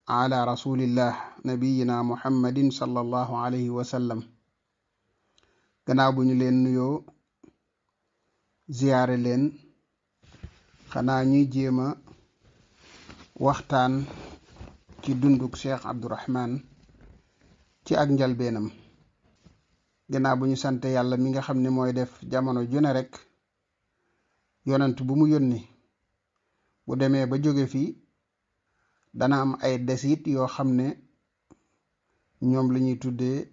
ala rasulillah nabiyina muhammadin sallallahu alayhi wa sallam. gannaaw bu ñu leen nuyoo ziyaare leen xanaa ñuy jéema waxtaan ci dunduk Cheikh Abdourahman ci ak njalbeenam. gannaaw bu ñu sante yàlla mi nga xam ne mooy def jamono june rek yonent bu mu yónni bu demee ba jóge fi dana am ay desit yoo xam ne ñoom la ñuy tuddee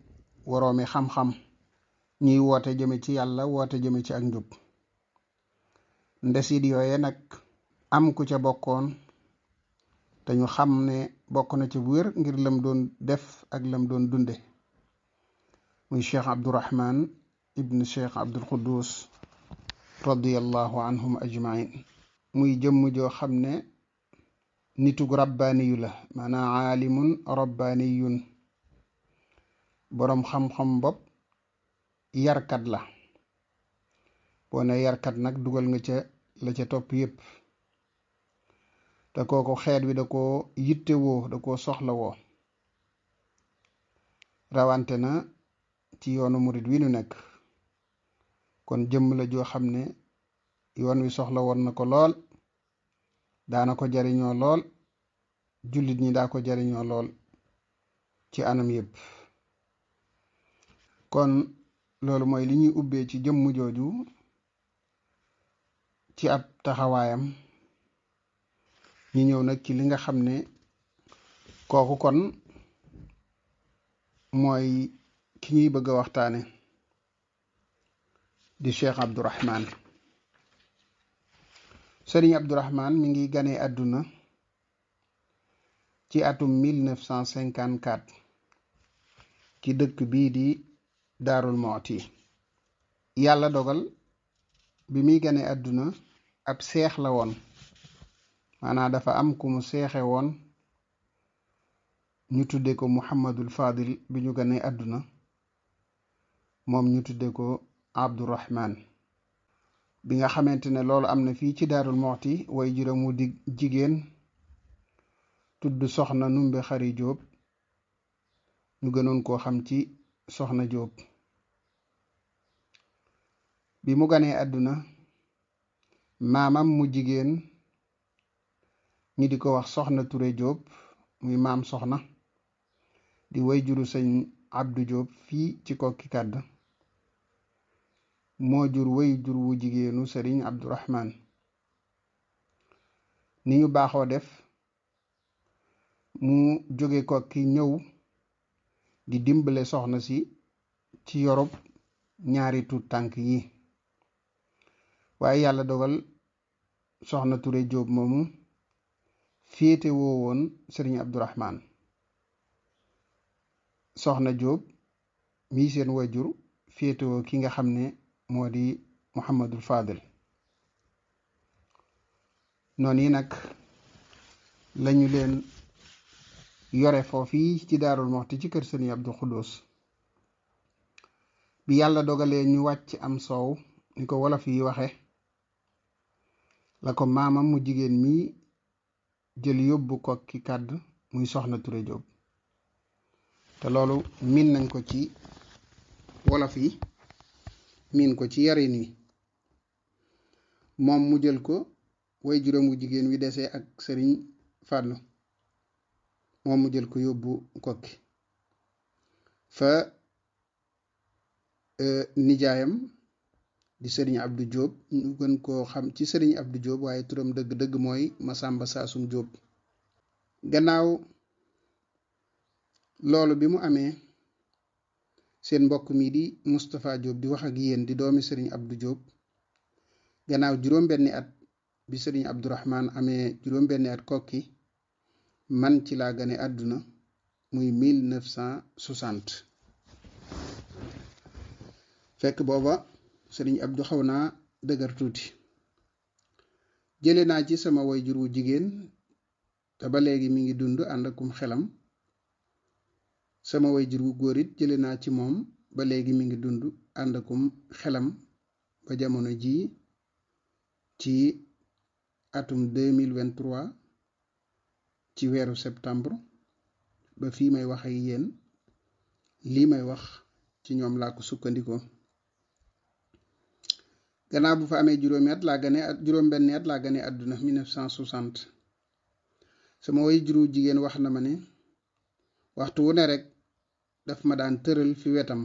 woroomi xam-xam ñuy woote jëme ci yàlla woote jëme ci ak njub. ndesit yooye nag am ku ca bokkoon te ñu xam ne bokk na ci bu wér ngir lam doon def ak lam doon dunde muy Cheikh Abdourahman ibn Cheikh Abdul Quddus radiyallahu anhum ajmain. muy jëmm joo xam ne nitug rabbaaniyu la, maanaam aalimun rabbaaniyun, boroom xam-xam bopp yarkat la. boo ne yarkat nag dugal nga ca la ca topp yépp. te kooku xeet wi da koo yittewoo, da koo soxlawoo, rawante na ci yoonu murit wi nu nekk. kon jëmm la joo xam ne yoon wi soxla woon na ko lool, daana ko jariñoo lool, jullit ñi daa ko jariñoo lool ci anam yépp. kon loolu mooy li ñuy ubbee ci jëmm jooju ci ab taxawaayam. ñu ñëw nag ci li nga xam ne kooku kon mooy ki ñuy bëgg a waxtaane di Cheikh Abdourahman. Sëriñ Abdourahman mi ngi ganee àdduna ci atum 1954 ci dëkk bii di Daarul Muxti. yàlla dogal bi muy ganee àdduna ab seex la woon, maanaam dafa am ku mu seexe woon ñu tudde ko Muhammadul Fadil. bi ñu ganee àdduna moom ñu tudde ko Abdourahman. bi nga xamante ne loolu am na fii ci Daarul Muxti, way juróom wu di jigéen tudd soxna Numbe Xari Jóob, ñu gënoon koo xam ci soxna Jóob. bi mu ganee àdduna maamam mu jigéen ñi di ko wax soxna Ture Jóob, muy maam soxna, di way juru sëñ Abdu Jóob fii ci Kokki Kàdd, moo jur way jur wu jigéenu sëriñ Abdourahman. ni ñu baaxoo def, mu jóge Kokki ñëw di dimbale soxna si ci yorob ñaari tuut tànk yi. waaye yàlla dogal soxna Ture Jóob moomu féete woo woon sëriñ Abdourahman. soxna Jóob mii seen wajur féete woo ki nga xam ne moo di Muhammadul Fadil. noonu yi nag lañu leen yore foofii ci Daarul Muxti ci kër sëriñ Abdul Xuddus. bi yàlla dogalee ñu wàcc am soow, ni ko wolof yi waxe, la ko maamam mu jigéen mi jël yóbbu Kokki Kàdd, muy soxna Ture Jóob. te loolu miin nañ ko ci wolof yi, miin ko ci yarin wi. moom mu jël ko, way juróom wu jigéen wi desee ak sëriñ Fàllu, moom mu jël ko yóbbu Kokki fa nijaayam di sëriñ Abdu Jóob, ñu gën koo xam ci sëriñ Abdu Jóob, waaye turam dëgg-dëgg mooy Masamba Saasum Jóob. gannaaw loolu bi mu amee, seen mbokk mi di Moustapha Jóob di wax ak yéen, di doomi sëriñ Abdu Jóob. gannaaw juróom-benni at bi sëriñ Abdourahman amee juróom-benni at Kokki, man ci laa gane àdduna, muy 1960. fekk booba sëriñ Abdu xaw naa dëgër tuuti. jële naa ci sama way jur wu jigéen, te ba léegi mi ngi dund ànd akum xelam. sama way jur wu góor it jële naa ci moom, ba léegi mi ngi dund ànd akum xelam ba jamono jii ci atum 2023 ci weeru septembre ba fii may wax ak yéen lii may wax ci ñoom laa ko sukkandikoo. gannaaw bu fa amee juróom-benni at laa gane àdduna 1960. sama way juru jigéen wax na ma ne waxtu wu ne rek daf ma daan tëral fi wetam,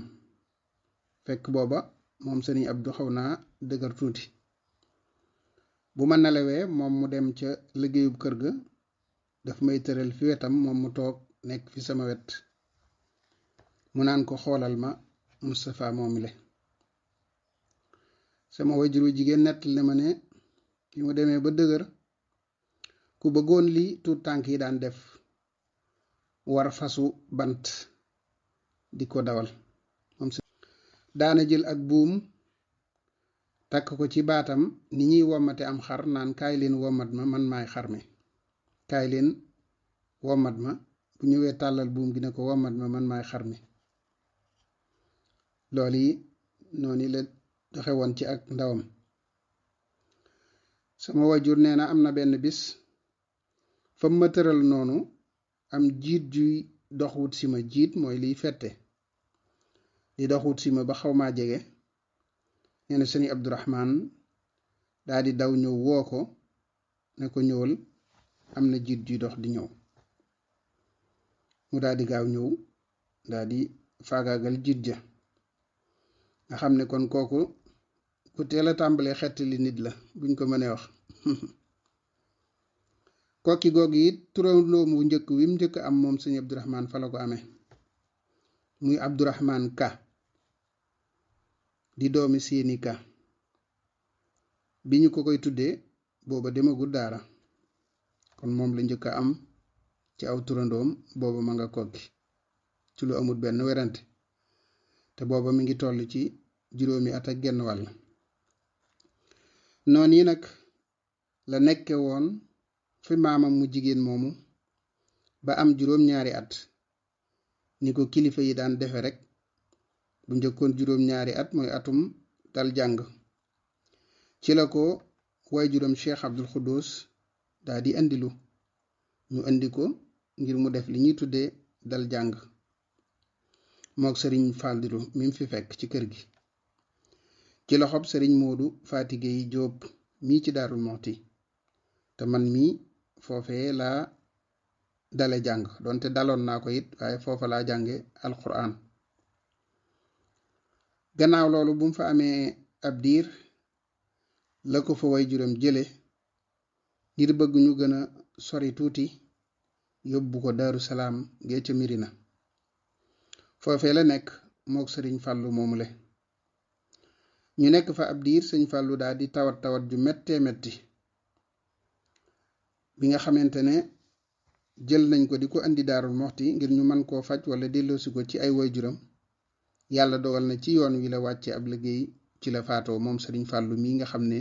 fekk booba moom sëriñ Abdu xaw naa dëgër tuuti. bu ma nelawee moom mu dem ca liggéeyub kër ga, daf may tëral fi wetam moom mu toog nekk fi sama wet, mu naan ko xoolal ma Moustapha moomile. sama wajuru jigéen nettali na ma ne bi mu demee ba dëgër, ku bëggoon li tuut tànk yi daan def, war fasu bant di ko dawal. moom daana jël ak buum takk ko ci baatam ni ñuy wommate am xar, naan kaay leen wommat ma, man maay xar mi, kaay leen wommat ma. bu ñëwee tàllal buum gi ne ko wommat ma, man maay xar mi. loolu yi noonu la doxe woon ci ak ndawam. sama wajur nee na am na benn bis fa ma tëral noonu am jiit juy dox wut si ma. jiit mooy liy fette di dox wut si ma ba xaw maa jege. nee na sëriñ Abdourahman daa di daw ñëw woo ko ne ko ñëwal, am na jiit juy dox di ñëw. mu daa di gaaw ñëw, daa di faagaagal jiit ja. nga xam ne kon kooku ku teel a tàmbalee xettali nit la, buñ ko mënee wax. kokki googu it turandoom wu njëkk wi mu njëkk am moom sëñ Abdourahman fa la ko amee, muy Abdourahman Ka di doomi Séeni Ka. bi ñu ko koy tuddee booba demagul daara, kon moom la njëkk a am ci aw turandoom. booba ma nga kokki ci lu amul benn werante, te booba mi ngi toll ci juróomi at ak genn wàll. noonu yi nag la nekke woon fi maamam mu jigéen moomu ba am juróom-ñaari at, ni ko kilifa yi daan defe rek. bu njëkkoon juróom-ñaari at mooy atum dal jàng. ci la ko way juróom Cheikh Abdul Xuddus daa di indilu, ñu indi ko ngir mu def li ñuy tuddee dal jàng mook sëriñ Faldilu mi mu fi fekk ci kër gi, ci loxob sëriñ Moodu Faatige yi Jóob mii ci Daarul Muxti. te man mii foofee laa dale jàng, donte daloon naa ko it, waaye foofa laa jànge alquran. gannaaw loolu bu mu fa amee ab diir la ko fa way juróom jële ngir bëgg ñu gën a sori tuuti, yóbbu ko Daaru Salaam gee ca Mirina. foofee la nekk mook sëriñ Fàllu moomule. ñu nekk fa ab diir, sëñ Fàllu daal di tawat ju mettee metti. bi nga xamante ne jël nañ ko di ko andi Daarul Muxti ngir ñu mën koo faj wala delloosi ko ci ay waajuram, yàlla dogal na ci yoon wi la wàcce ab liggéey, ci la faatoo moom sëriñ Fàllu mi nga xam ne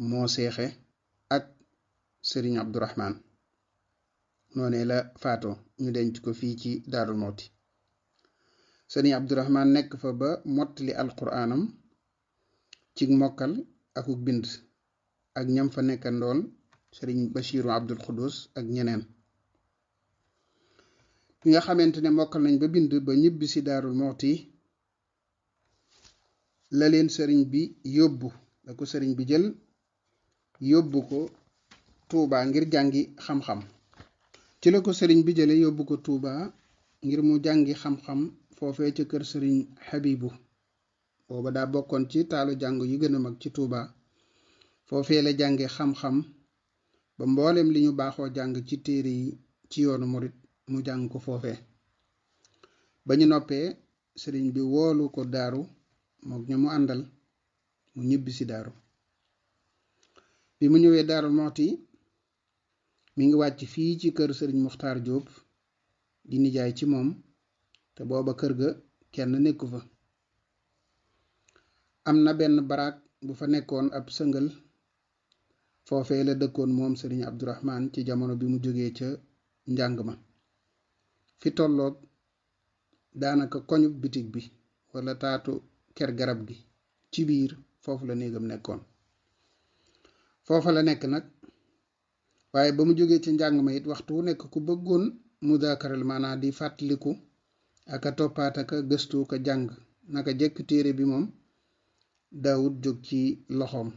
moo seexe ak sëriñ Abdourahman. noonee la faatoo, ñu denc ko fii ci Daarul Muxti. sëriñ Abdourahman nekk fa ba mottali alquraanam ci mokkal akuk bind, ak ñam fa nekkandool sëriñ Bachiru Abdul Xuddus ak ñeneen. bi nga xamante ne mokkal nañ ba bind ba ñibbi si Daarul Muxti, la leen sëriñ bi yóbbu, la ko sëriñ bi jël yóbbu ko Tuuba ngir jàngi xam-xam. ci la ko sëriñ bi jële yóbbu ko Tuuba ngir mu jàngi xam-xam foofee ca kër sëriñ Habibu. booba daa bokkoon ci taalu jàng yu gën a mag ci Tuuba. foofee la jànge xam-xam ba mboolem li ñu baaxoo jàng ci téere yi ci yoonu murit mu jàng ko foofee. ba ñu noppee sëriñ bi woolu ko daaru mook ña mu àndal, mu ñibbi si daaru. bi mu ñëwee Daarul Muxti mi ngi wàcc fii ci kër sëriñ Muxtaar Jóob di nijaay ci moom, te booba kër ga kenn nekku fa. am na benn baraak bu fa nekkoon ab sëngal, foofee la dëkkoon moom sëriñ Abdourahman ci jamono bi mu jógee ca njàng ma, fi tolloog daanaka koñub bitig bi wala taatu ker garab gi ci biir, foofu la néegam nekkoon. foofa la nekk nag, waaye ba mu jógee ci njàng ma it waxtu wu nekk ku bëggoon mudaakaral maanaa di fàttaliku aka toppaat aka gëstu ka jàng naka jekk téere bi moom daawut jóg ci loxoom